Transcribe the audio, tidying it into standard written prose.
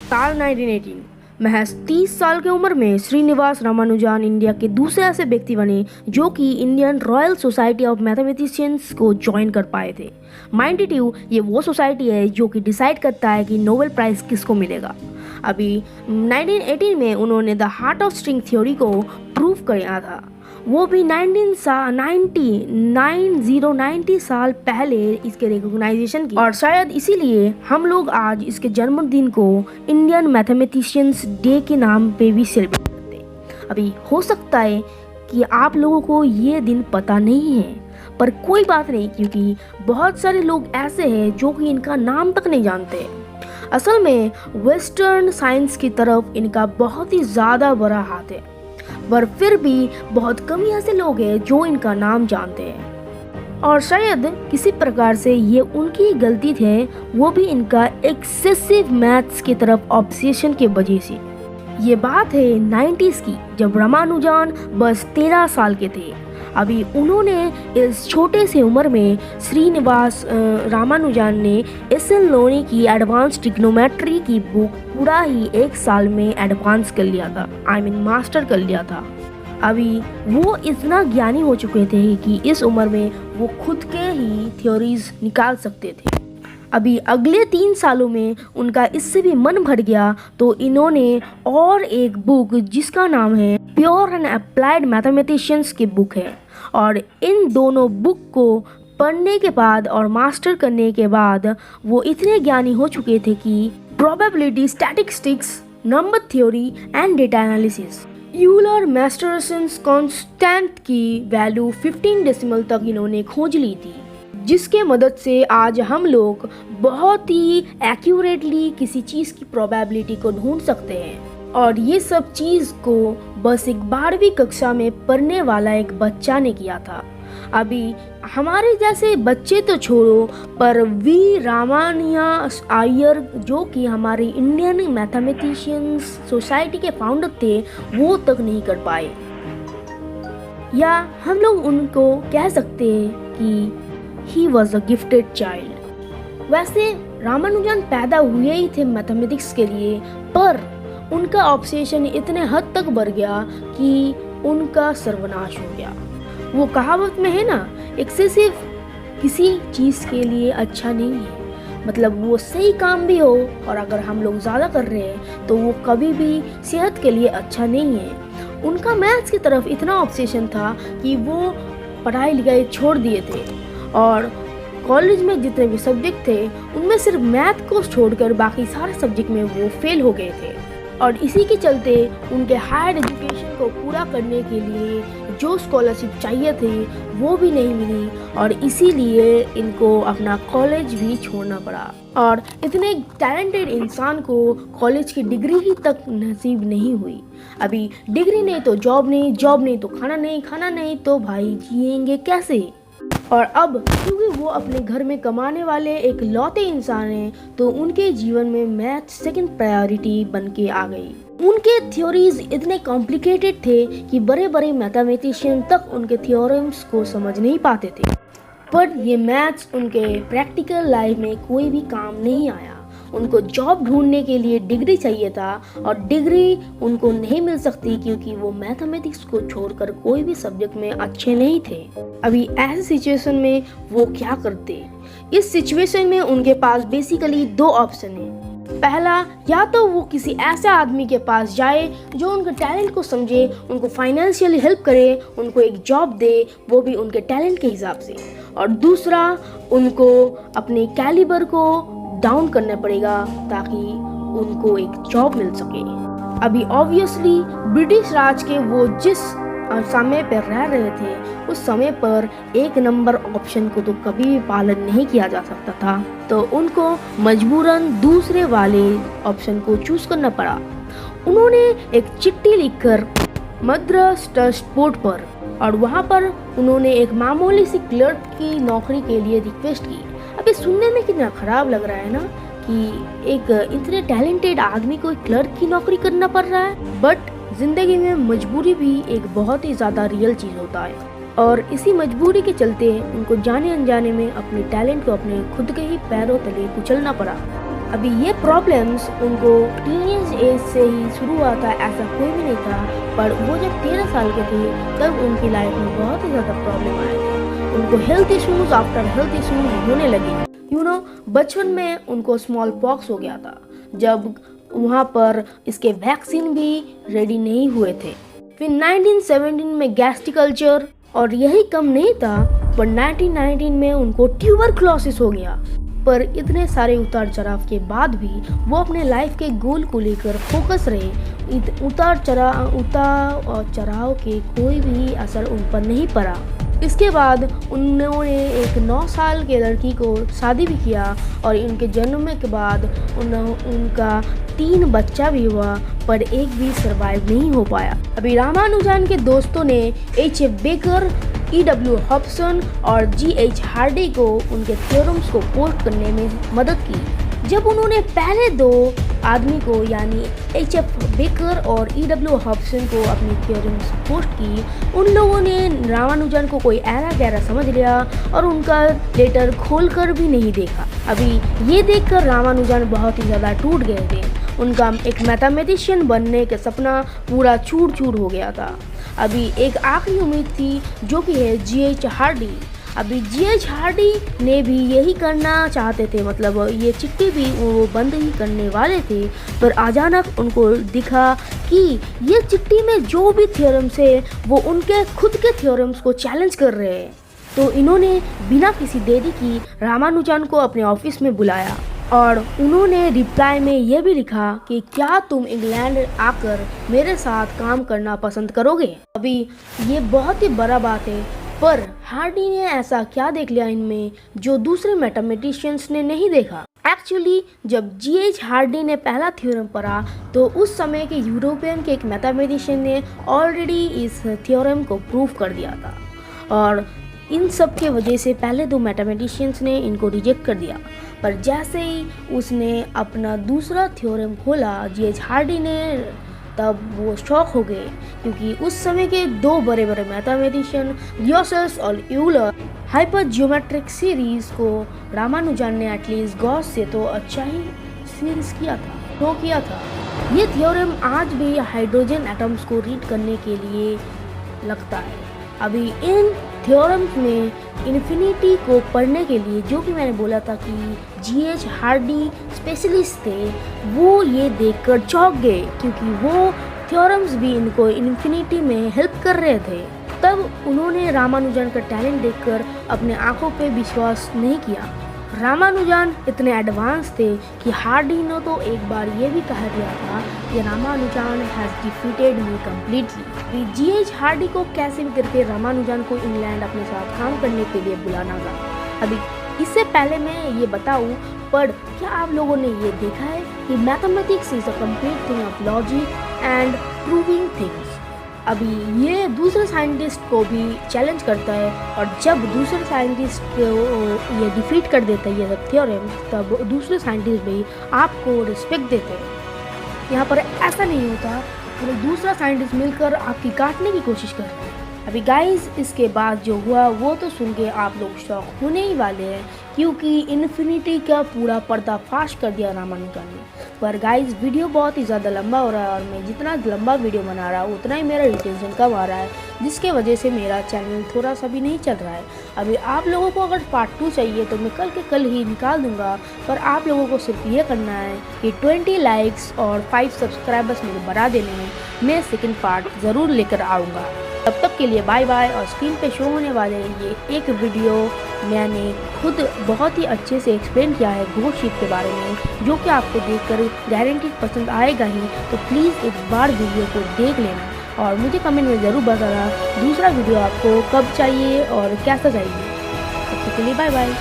साल 1918 महज 30 साल की उम्र में श्रीनिवास रामानुजन इंडिया के दूसरे ऐसे व्यक्ति बने जो कि Indian royal society of mathematicians को ज्वाइन कर पाए थे। माइंड यू, ये वो सोसाइटी है जो कि डिसाइड करता है कि नोबेल प्राइज़ किसको मिलेगा। अभी 1918 में उन्होंने the heart of string theory को प्रूव किया था, वो भी 1990 साल पहले इसके रिकॉग्नाइजेशन की, और शायद इसीलिए हम लोग आज इसके जन्मदिन को इंडियन मैथमेटिशियंस डे के नाम पे भी सेलिब्रेट करते हैं। अभी हो सकता है कि आप लोगों को ये दिन पता नहीं है, पर कोई बात नहीं, क्योंकि बहुत सारे लोग ऐसे हैं जो कि इनका नाम तक नहीं जानते। असल में वेस्टर्न साइंस की तरफ इनका बहुत ही ज़्यादा बड़ा हाथ है, पर फिर भी बहुत कम ही ऐसे लोग हैं जो इनका नाम जानते हैं, और शायद किसी प्रकार से ये उनकी गलती थे, वो भी इनका एक्सेसिव मैथ्स की तरफ ऑब्सेशन के वजह से। ये बात है 90s की, जब रामानुजन बस 13 साल के थे। अभी उन्होंने इस छोटे से उम्र में श्रीनिवास रामानुजन ने एस.एल. लोनी की एडवांस ट्रिग्नोमेट्री की बुक पूरा ही 1 साल में एडवांस कर लिया था, मास्टर कर लिया था। अभी वो इतना ज्ञानी हो चुके थे कि इस उम्र में वो खुद के ही थ्योरीज निकाल सकते थे। अभी अगले 3 सालों में उनका इससे भी मन भर गया, तो इन्होंने और एक बुक जिसका नाम है प्योर एंड अप्लाइड मैथमेटिशियंस की बुक है, और इन दोनों बुक को पढ़ने के बाद और मास्टर करने के बाद वो इतने ज्ञानी हो चुके थे कि probability, statistics, number theory and data analysis, Euler Mascheroni's constant की वैल्यू 15 डेसिमल तक इन्होंने खोज ली थी, जिसके मदद से आज हम लोग बहुत ही एक्यूरेटली किसी चीज़ की प्रोबेबिलिटी को ढूंढ सकते हैं। और ये सब चीज़ को बस एक 12वीं कक्षा में पढ़ने वाला एक बच्चा ने किया था। अभी हमारे जैसे बच्चे तो छोड़ो, पर वी रामानुया अय्यर जो कि हमारे इंडियन मैथमेटिशियंस सोसाइटी के फाउंडर थे, वो तक नहीं कर पाए, या हम लोग उनको कह सकते हैं कि he was a gifted child. वैसे रामानुजन पैदा हुए ही थे मैथमेटिक्स के लिए, पर उनका ऑब्सेशन इतने हद तक बढ़ गया कि उनका सर्वनाश हो गया। वो कहावत में है ना, एक्सेसिव किसी चीज़ के लिए अच्छा नहीं है। मतलब वो सही काम भी हो, और अगर हम लोग ज़्यादा कर रहे हैं तो वो कभी भी सेहत के लिए अच्छा नहीं है। उनका मैथ्स की तरफ इतना ऑब्सेशन था कि वो पढ़ाई लिखाई छोड़ दिए थे, और कॉलेज में जितने भी सब्जेक्ट थे उनमें सिर्फ मैथ को छोड़कर बाकी सारे सब्जेक्ट में वो फेल हो गए थे। और इसी के चलते उनके हायर एजुकेशन को पूरा करने के लिए जो स्कॉलरशिप चाहिए थी वो भी नहीं मिली, और इसीलिए इनको अपना कॉलेज भी छोड़ना पड़ा। और इतने टैलेंटेड इंसान को कॉलेज की डिग्री ही तक नसीब नहीं हुई। अभी डिग्री नहीं तो जॉब नहीं, जॉब नहीं तो खाना नहीं, खाना नहीं तो भाई जिएंगे कैसे। और अब क्योंकि वो अपने घर में कमाने वाले एक लौते इंसान हैं, तो उनके जीवन में मैथ सेकंड प्रायोरिटी बन के आ गई। उनके थ्योरीज इतने कॉम्प्लिकेटेड थे कि बड़े बड़े मैथमेटिशियन तक उनके थ्योरम्स को समझ नहीं पाते थे, पर ये मैथ्स उनके प्रैक्टिकल लाइफ में कोई भी काम नहीं आया। उनको जॉब ढूंढने के लिए डिग्री चाहिए था, और डिग्री उनको नहीं मिल सकती क्योंकि वो मैथमेटिक्स को छोड़कर कोई भी सब्जेक्ट में अच्छे नहीं थे। अभी ऐसे सिचुएशन में वो क्या करते? इस सिचुएशन में उनके पास बेसिकली 2 ऑप्शन है। पहला, या तो वो किसी ऐसे आदमी के पास जाए जो उनके टैलेंट को समझे, उनको फाइनेंशियली हेल्प करे, उनको एक जॉब दे, वो भी उनके टैलेंट के हिसाब से। और दूसरा, उनको अपने कैलिबर को डाउन करना पड़ेगा ताकि उनको एक जॉब मिल सके। अभी ऑब्वियसली ब्रिटिश राज के वो जिस समय पर रह रहे थे, उस समय पर 1 नंबर ऑप्शन को तो कभी भी पालन नहीं किया जा सकता था, तो उनको मजबूरन दूसरे वाले ऑप्शन को चूज करना पड़ा। उन्होंने एक चिट्ठी लिखकर मद्रास ट्रस्ट बोर्ड पर, और वहाँ पर उन्होंने एक मामूली सी क्लर्क की नौकरी के लिए रिक्वेस्ट की। अभी सुनने में कितना खराब लग रहा है ना कि एक इतने टैलेंटेड आदमी को क्लर्क की नौकरी करना पड़ रहा है, बट जिंदगी में मजबूरी भी एक बहुत ही ज़्यादा रियल चीज़ होता है। और इसी मजबूरी के चलते उनको जाने अनजाने में अपने टैलेंट को अपने खुद के ही पैरों तले कुचलना पड़ा। अभी ये प्रॉब्लम्स उनको टीनेज एज से ही शुरू हुआ था, ऐसा कोई भी नहीं था। पर वो जब 13 साल के थे तब उनकी लाइफ में बहुत ही ज़्यादा प्रॉब्लम आए थे। उनको health issues after health issues होने लगे। बचपन में उनको स्मॉल पॉक्स हो गया था, जब वहाँ पर इसके वैक्सीन भी रेडी नहीं हुए थे। फिर 1917 में गैस्ट्रिकल्चर, और यही कम नहीं था, पर 1919 में उनको ट्यूबरक्लोसिस हो गया। पर इतने सारे उतार चढ़ाव के बाद भी वो अपने लाइफ के गोल को लेकर फोकस रहे। उतार चढ़ाव के कोई भी असर उन पर नहीं पड़ा। इसके बाद उन्होंने एक 9 साल के लड़की को शादी भी किया और इनके जन्म के बाद उनका 3 बच्चा भी हुआ, पर एक भी सरवाइव नहीं हो पाया। अभी रामानुजन के दोस्तों ने H.F. Baker, E.W. हॉब्सन और G.H. हार्डी को उनके थ्योरम्स को पोस्ट करने में मदद की। जब उन्होंने पहले 2 आदमी को यानी H.F. बेकर और E.W. हॉब्सन को अपनी थ्योरम्स पोस्ट की, उन लोगों ने रामानुजन को कोई ऐरा गैरा समझ लिया और उनका लेटर खोलकर भी नहीं देखा। अभी ये देखकर रामानुजन बहुत ही ज़्यादा टूट गए थे। उनका एक मैथमेटिशियन बनने का सपना पूरा चूर चूर हो गया था। अभी एक आखिरी उम्मीद थी, जो कि है G.H. हार्डी। अभी G.H. हार्डी ने भी यही करना चाहते थे, मतलब ये चिट्ठी भी वो बंद ही करने वाले थे। पर अचानक उनको दिखा कि ये चिट्ठी में जो भी थ्योरम्स है वो उनके खुद के थ्योरम्स को चैलेंज कर रहे हैं। तो इन्होंने बिना किसी देरी की रामानुजन को अपने ऑफिस में बुलाया और उन्होंने रिप्लाई में यह भी लिखा कि क्या तुम इंग्लैंड आकर मेरे साथ काम करना पसंद करोगे। अभी ये बहुत ही बड़ा बात है, पर हार्डी ने ऐसा क्या देख लिया इनमें जो दूसरे मैथमेटिशियंस ने नहीं देखा। एक्चुअली जब G.H. हार्डी ने पहला थ्योरम पढ़ा तो उस समय के यूरोपियन के एक मैथमेटिशियन ने ऑलरेडी इस थ्योरम को प्रूव कर दिया था, और इन सब के वजह से पहले 2 मैथमेटिशियंस ने इनको रिजेक्ट कर दिया। पर जैसे ही उसने अपना दूसरा थ्योरम खोला G.H. हार्डी ने, तब वो शॉक हो गए, क्योंकि उस समय के 2 बड़े बड़े मैथमेटिशियन गॉस और यूलर हाइपर जियोमेट्रिक सीरीज को रामानुजन ने एटलीस्ट गॉस से तो अच्छा ही सीरीज किया था। ये थ्योरम आज भी हाइड्रोजन एटम्स को रीड करने के लिए लगता है। अभी इन थ्योरम्स में इन्फिनिटी को पढ़ने के लिए, जो कि मैंने बोला था कि G.H. हार्डी स्पेशलिस्ट थे, वो ये देखकर चौंक गए, क्योंकि वो थ्योरम्स भी इनको इन्फिनिटी में हेल्प कर रहे थे। तब उन्होंने रामानुजन का टैलेंट देखकर अपने आंखों पे विश्वास नहीं किया। रामानुजन इतने एडवांस थे कि हार्डी ने तो एक बार ये भी कहा दिया था कि Ramanujan has defeated me completely. G.H. Hardy को कैसे भी करके रामानुजन को इंग्लैंड अपने साथ काम करने के लिए बुलाना था। अभी इससे पहले मैं ये बताऊं, पर क्या आप लोगों ने ये देखा है कि mathematics is a complete thing of logic and proving things. अभी ये दूसरे साइंटिस्ट को भी चैलेंज करता है, और जब दूसरे साइंटिस्ट को ये डिफीट कर देता है ये सब थ्योरम, तब दूसरे साइंटिस्ट भी आपको रिस्पेक्ट देते हैं। यहाँ पर ऐसा नहीं होता कि दूसरा साइंटिस्ट मिलकर आपकी काटने की कोशिश कर रहे हैं। अभी गाइस, इसके बाद जो हुआ वो तो सुन के आप लोग शॉक होने ही वाले हैं, क्योंकि इन्फिनिटी का पूरा पर्दाफाश कर दिया रामानुजन ने। पर गाइस, वीडियो बहुत ही ज़्यादा लंबा हो रहा है, और मैं जितना लंबा वीडियो बना रहा हूँ उतना ही मेरा रिटेंशन कम आ रहा है, जिसके वजह से मेरा चैनल थोड़ा सा भी नहीं चल रहा है। अभी आप लोगों को अगर पार्ट 2 चाहिए तो मैं कल के कल ही निकाल दूंगा, पर आप लोगों को सिर्फ ये करना है कि 20 लाइक्स और 5 सब्सक्राइबर्स मुझे बढ़ा देने में मैं सेकेंड पार्ट ज़रूर लेकर आऊँगा। तब तक के लिए बाय बाय। और स्क्रीन पे शो होने वाले ये एक वीडियो मैंने खुद बहुत ही अच्छे से एक्सप्लेन किया है घोस्ट शिप के बारे में, जो कि आपको देखकर गारंटी पसंद आएगा ही। तो प्लीज़ एक बार वीडियो को देख लेना और मुझे कमेंट में ज़रूर बताना दूसरा वीडियो आपको कब चाहिए और कैसा चाहिए। तब तक के लिए बाय बाय।